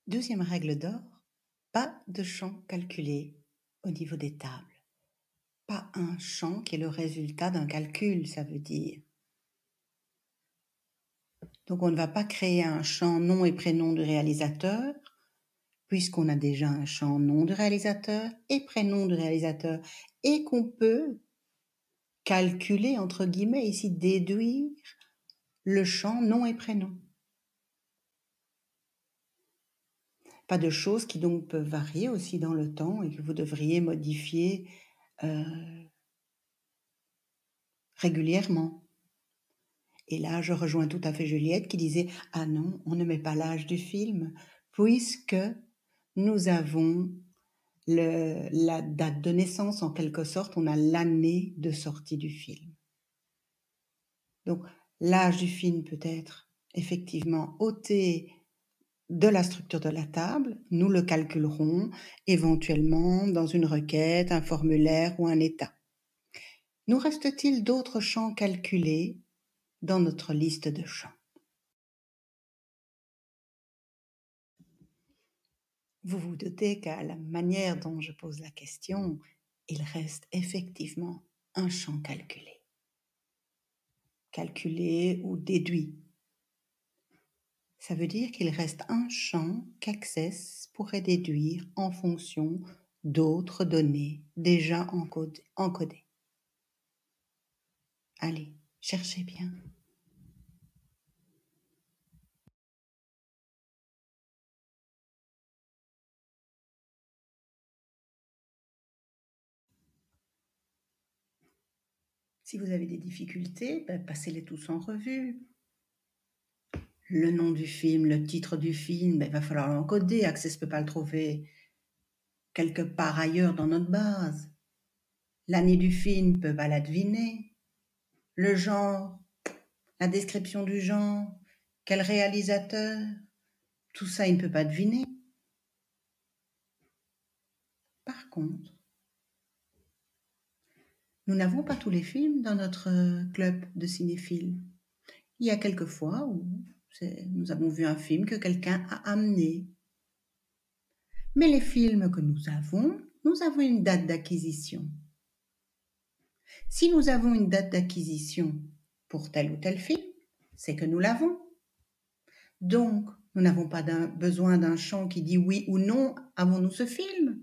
Deuxième règle d'or, pas de champ calculé au niveau des tables. Pas un champ qui est le résultat d'un calcul, ça veut dire. Donc on ne va pas créer un champ nom et prénom du réalisateur, puisqu'on a déjà un champ nom du réalisateur et prénom du réalisateur, et qu'on peut calculer, entre guillemets, ici déduire le champ nom et prénom. Pas de choses qui donc peuvent varier aussi dans le temps et que vous devriez modifier régulièrement. Et là, je rejoins tout à fait Juliette qui disait « Ah non, on ne met pas l'âge du film puisque nous avons la date de naissance, en quelque sorte, on a l'année de sortie du film. » Donc, l'âge du film peut être effectivement ôté de la structure de la table, nous le calculerons éventuellement dans une requête, un formulaire ou un état. Nous reste-t-il d'autres champs calculés dans notre liste de champs? Vous vous doutez qu'à la manière dont je pose la question, il reste effectivement un champ calculé. Calculé ou déduit. Ça veut dire qu'il reste un champ qu'Access pourrait déduire en fonction d'autres données déjà encodées. Allez, cherchez bien. Si vous avez des difficultés, passez-les tous en revue. Le nom du film, le titre du film, il va falloir l'encoder. Access ne peut pas le trouver quelque part ailleurs dans notre base. L'année du film ne peut pas la deviner. Le genre, la description du genre, quel réalisateur, tout ça, il ne peut pas deviner. Par contre, nous n'avons pas tous les films dans notre club de cinéphiles. Il y a quelques fois où nous avons vu un film que quelqu'un a amené. Mais les films que nous avons une date d'acquisition. Si nous avons une date d'acquisition pour tel ou tel film, c'est que nous l'avons. Donc, nous n'avons pas besoin d'un champ qui dit oui ou non, avons-nous ce film?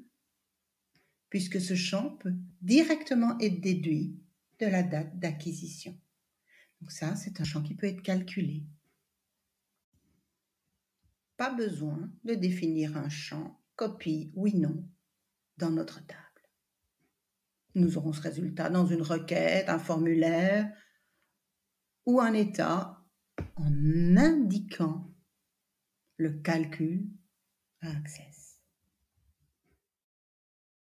Puisque ce champ peut directement être déduit de la date d'acquisition. Donc ça, c'est un champ qui peut être calculé. Pas besoin de définir un champ copie oui non dans notre table. Nous aurons ce résultat dans une requête, un formulaire ou un état en indiquant le calcul à Access.